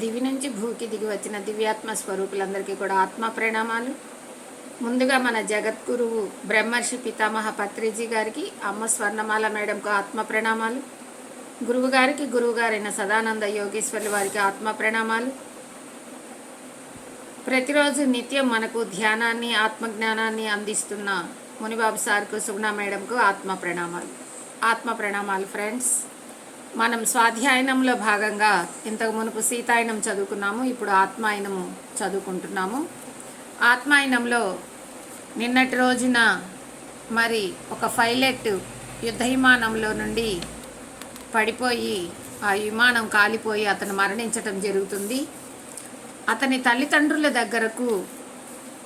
దివి నుంచి భూకి దిగి వచ్చిన దివ్యాత్మ స్వరూపులందరికీ కూడా ఆత్మ ప్రణామాలు. ముందుగా మన జగద్గురువు బ్రహ్మర్షి పితామహ పత్రిజీ గారికి, అమ్మ స్వర్ణమాల మేడంకు ఆత్మ ప్రణామాలు. గురువు గారికి, గురువుగారైన సదానంద యోగేశ్వర్లు వారికి ఆత్మ ప్రణామాలు. ప్రతిరోజు నిత్యం మనకు ధ్యానాన్ని, ఆత్మజ్ఞానాన్ని అందిస్తున్న మునిబాబు సార్కు, సుగుణ మేడంకు ఆత్మ ప్రణామాలు. ఆత్మ ప్రణామాలు ఫ్రెండ్స్. మనం స్వాధ్యాయనంలో భాగంగా ఇంతకు మునుపు సీతాయనం చదువుకున్నాము, ఇప్పుడు ఆత్మాయనము చదువుకుంటున్నాము. ఆత్మాయనంలో నిన్నటి రోజున మరి ఒక పైలట్ యుద్ధ విమానంలో నుండి పడిపోయి ఆ విమానం కాలిపోయి అతను మరణించటం జరుగుతుంది. అతని తల్లిదండ్రుల దగ్గరకు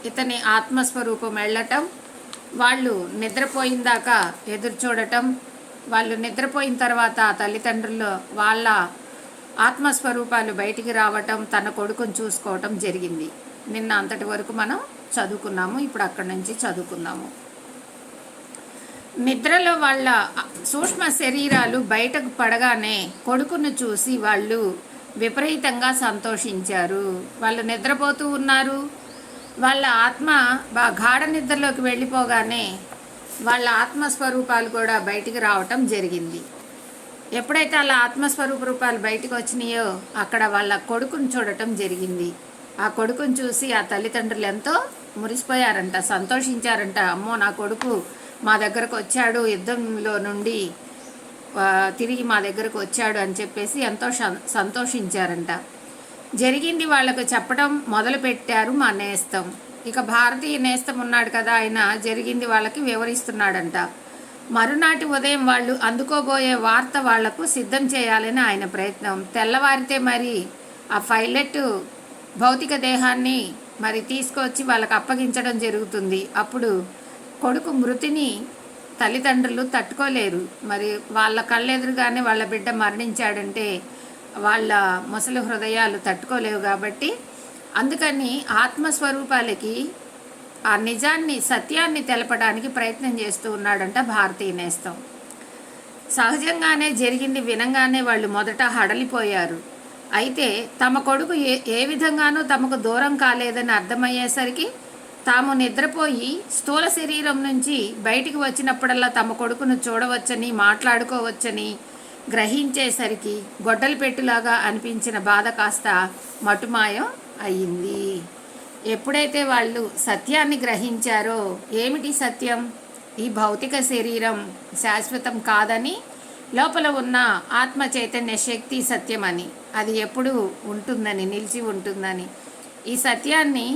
ఇతని ఆత్మస్వరూపం వెళ్ళటం, వాళ్ళు నిద్రపోయిందాక ఎదురు చూడటం, వాళ్ళు నిద్రపోయిన తర్వాత తల్లిదండ్రులు వాళ్ళ ఆత్మస్వరూపాలు బయటికి రావటం, తన కొడుకుని చూసుకోవటం జరిగింది. నిన్న అంతటి వరకు మనం చదువుకున్నాము, ఇప్పుడు అక్కడి నుంచి చదువుకుందాము. నిద్రలో వాళ్ళ సూక్ష్మ శరీరాలు బయటకు పడగానే కొడుకును చూసి వాళ్ళు విపరీతంగా సంతోషించారు. వాళ్ళు నిద్రపోతూ ఉన్నారు. వాళ్ళ ఆత్మ గాఢ నిద్రలోకి వెళ్ళిపోగానే వాళ్ళ ఆత్మస్వరూపాలు కూడా బయటికి రావటం జరిగింది. ఎప్పుడైతే వాళ్ళ ఆత్మస్వరూప రూపాలు బయటకు వచ్చినాయో అక్కడ వాళ్ళ కొడుకుని చూడటం జరిగింది. ఆ కొడుకుని చూసి ఆ తల్లిదండ్రులు ఎంతో మురిసిపోయారంట, సంతోషించారంట. అమ్మో, నా కొడుకు మా దగ్గరకు వచ్చాడు, యుద్ధంలో నుండి తిరిగి మా దగ్గరకు వచ్చాడు అని చెప్పేసి ఎంతో సంతోషించారంట. జరిగింది వాళ్ళకు చెప్పడం మొదలు పెట్టారు మా నేస్తం. ఇక భారతీయ నేస్తం ఉన్నాడు కదా, ఆయన జరిగింది వాళ్ళకి వివరిస్తున్నాడంట. మరునాటి ఉదయం వాళ్ళు అందుకోబోయే వార్త వాళ్లకు సిద్ధం చేయాలని ఆయన ప్రయత్నం. తెల్లవారితే మరి ఆ పైలట్ భౌతిక దేహాన్ని మరి తీసుకొచ్చి వాళ్ళకు అప్పగించడం జరుగుతుంది. అప్పుడు కొడుకు మృతిని తల్లిదండ్రులు తట్టుకోలేరు. మరి వాళ్ళ కళ్ళెదురుగానే వాళ్ళ బిడ్డ మరణించాడంటే వాళ్ళ ముసలి హృదయాలు తట్టుకోలేవు. కాబట్టి అందుకని ఆత్మస్వరూపాలకి ఆ నిజాన్ని, సత్యాన్ని తెలపడానికి ప్రయత్నం చేస్తూ ఉన్నాడంట భారతీయ నేస్తం. సహజంగానే జరిగింది వినంగానే వాళ్ళు మొదట హడలిపోయారు. అయితే తమ కొడుకు ఏ విధంగానూ తమకు దూరం కాలేదని అర్థమయ్యేసరికి తాము నిద్రపోయి స్థూల శరీరం నుంచి బయటికి వచ్చినప్పుడల్లా తమ కొడుకును చూడవచ్చని, మాట్లాడుకోవచ్చని గ్రహించేసరికి గొడ్డలి పెట్టులాగా అనిపించిన బాధ కాస్త మటుమాయం అయ్యింది. ఎప్పుడైతే వాళ్ళు సత్యాన్ని గ్రహించారో, ఏమిటి సత్యం? ఈ భౌతిక శరీరం శాశ్వతం కాదని, లోపల ఉన్న ఆత్మ చైతన్య శక్తి సత్యమని, అది ఎప్పుడు ఉంటుందని, నిలిచి ఉంటుందని, ఈ సత్యాన్ని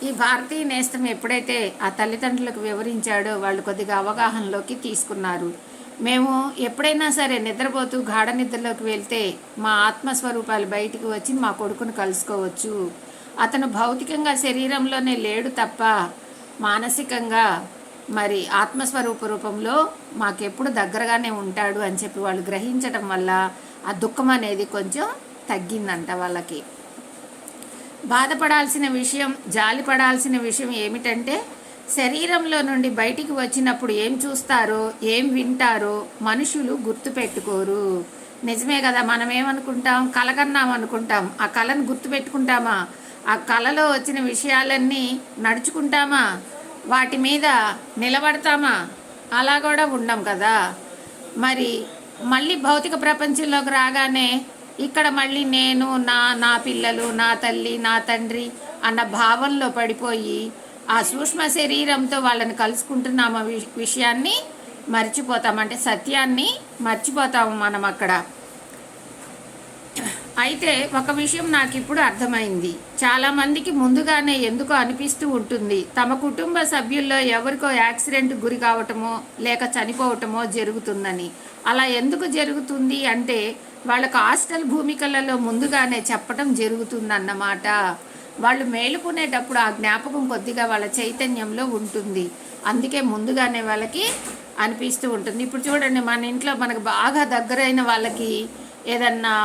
ఈ భారతీయ నేస్తం ఎప్పుడైతే ఆ తల్లిదండ్రులకు వివరించాడో వాళ్ళు కొద్దిగా అవగాహనలోకి తీసుకున్నారు. మేము ఎప్పుడైనా సరే నిద్రపోతూ గాఢ నిద్రలోకి వెళ్తే మా ఆత్మస్వరూపాలు బయటికి వచ్చి మా కొడుకును కలుసుకోవచ్చు. అతను భౌతికంగా శరీరంలోనే లేడు తప్ప మానసికంగా మరి ఆత్మస్వరూప రూపంలో మాకెప్పుడు దగ్గరగానే ఉంటాడు అని చెప్పి వాళ్ళు గ్రహించడం వల్ల ఆ దుఃఖం అనేది కొంచెం తగ్గిందంట వాళ్ళకి. బాధపడాల్సిన విషయం, జాలిపడాల్సిన విషయం ఏమిటంటే, శరీరంలో నుండి బయటికి వచ్చినప్పుడు ఏం చూస్తారో, ఏం వింటారో మనుషులు గుర్తుపెట్టుకోరు. నిజమే కదా, మనం ఏమనుకుంటాం? కలగన్నాం అనుకుంటాం. ఆ కళను గుర్తుపెట్టుకుంటామా? ఆ కళలో వచ్చిన విషయాలన్నీ నడుచుకుంటామా? వాటి మీద నిలబడతామా? అలా కూడా ఉండం కదా. మరి మళ్ళీ భౌతిక ప్రపంచంలోకి రాగానే ఇక్కడ మళ్ళీ నేను, నా పిల్లలు, నా తల్లి, నా తండ్రి అన్న భావంలో పడిపోయి ఆ సూక్ష్మ శరీరంతో వాళ్ళని కలుసుకుంటున్నాము విషయాన్ని మర్చిపోతాం. అంటే సత్యాన్ని మర్చిపోతాము మనం అక్కడ. అయితే ఒక విషయం నాకు ఇప్పుడు అర్థమైంది. చాలామందికి ముందుగానే ఎందుకో అనిపిస్తూ ఉంటుంది, తమ కుటుంబ సభ్యుల్లో ఎవరికో యాక్సిడెంట్ గురి కావటమో లేక చనిపోవటమో జరుగుతుందని. అలా ఎందుకు జరుగుతుంది అంటే వాళ్ళకు హాస్టల్ భూమికలలో ముందుగానే చెప్పటం జరుగుతుందన్నమాట. వాళ్ళు మేలుకునేటప్పుడు ఆ జ్ఞాపకం కొద్దిగా వాళ్ళ చైతన్యంలో ఉంటుంది. అందుకే ముందుగానే వాళ్ళకి అనిపిస్తూ ఉంటుంది. ఇప్పుడు చూడండి, మన ఇంట్లో మనకు బాగా దగ్గరైన వాళ్ళకి ఏదన్నా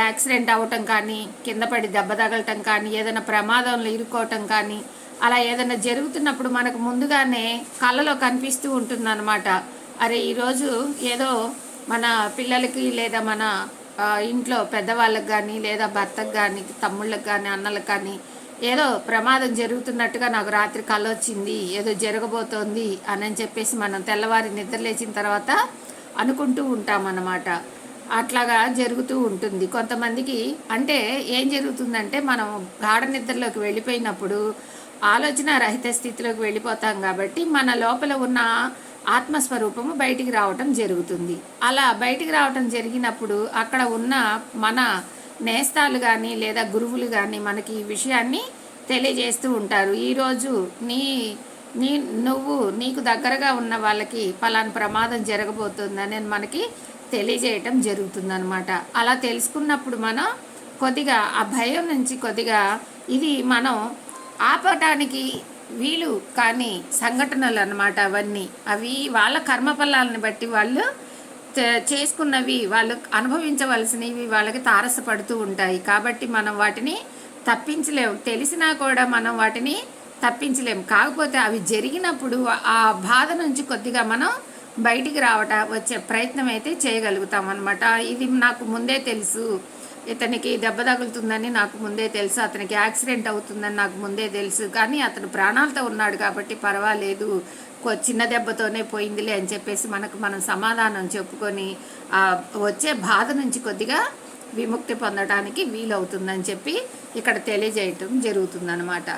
యాక్సిడెంట్ అవ్వటం కానీ, కింద పడి దెబ్బ తగలటం కానీ, ఏదైనా ప్రమాదంలో ఇరుక్కోవటం కానీ, అలా ఏదైనా జరుగుతున్నప్పుడు మనకు ముందుగానే కళ్ళలో కనిపిస్తూ ఉంటుందన్నమాట. అరే, ఈరోజు ఏదో మన పిల్లలకి లేదా మన ఇంట్లో పెద్దవాళ్ళకి కానీ లేదా భర్తకు కానీ తమ్ముళ్ళకి కానీ అన్నలకు కానీ ఏదో ప్రమాదం జరుగుతున్నట్టుగా నాకు రాత్రి కల వచ్చింది, ఏదో జరగబోతోంది అని చెప్పేసి మనం తెల్లవారి నిద్ర లేచిన తర్వాత అనుకుంటూ ఉంటామన్నమాట. అట్లాగా జరుగుతూ ఉంటుంది కొంతమందికి. అంటే ఏం జరుగుతుందంటే మనం గాఢ నిద్రలోకి వెళ్ళిపోయినప్పుడు ఆలోచన రహిత స్థితిలోకి వెళ్ళిపోతాం కాబట్టి మన లోపల ఉన్న ఆత్మస్వరూపము బయటికి రావటం జరుగుతుంది. అలా బయటికి రావటం జరిగినప్పుడు అక్కడ ఉన్న మన నేస్తాలు కానీ లేదా గురువులు కానీ మనకి ఈ విషయాన్ని తెలియజేస్తూ ఉంటారు. ఈరోజు నీ నీ నువ్వు నీకు దగ్గరగా ఉన్న వాళ్ళకి పలానా ప్రమాదం జరగబోతుందని మనకి తెలియజేయటం జరుగుతుందన్నమాట. అలా తెలుసుకున్నప్పుడు మనం కొద్దిగా ఆ భయం నుంచి కొద్దిగా ఇది మనం ఆపటానికి వీలు కానీ సంఘటనలు అన్నమాట. అవన్నీ అవి వాళ్ళ కర్మఫలాలను బట్టి వాళ్ళు చేసుకున్నవి, వాళ్ళు అనుభవించవలసినవి వాళ్ళకి తారసపడుతూ ఉంటాయి. కాబట్టి మనం వాటిని తప్పించలేము. తెలిసినా కూడా మనం వాటిని తప్పించలేము. కాకపోతే అవి జరిగినప్పుడు ఆ బాధ నుంచి కొద్దిగా మనం బయటికి వచ్చే ప్రయత్నం అయితే చేయగలుగుతాం అన్నమాట. ఇది నాకు ముందే తెలుసు, ఇతనికి దెబ్బ తగులుతుందని నాకు ముందే తెలుసు, అతనికి యాక్సిడెంట్ అవుతుందని నాకు ముందే తెలుసు, కానీ అతను ప్రాణాలతో ఉన్నాడు కాబట్టి పర్వాలేదు, చిన్న దెబ్బతోనే పోయిందిలే అని చెప్పేసి మనం సమాధానం చెప్పుకొని వచ్చే బాధ నుంచి కొద్దిగా విముక్తి పొందడానికి వీలవుతుందని చెప్పి ఇక్కడ తెలియజేయటం జరుగుతుందన్నమాట.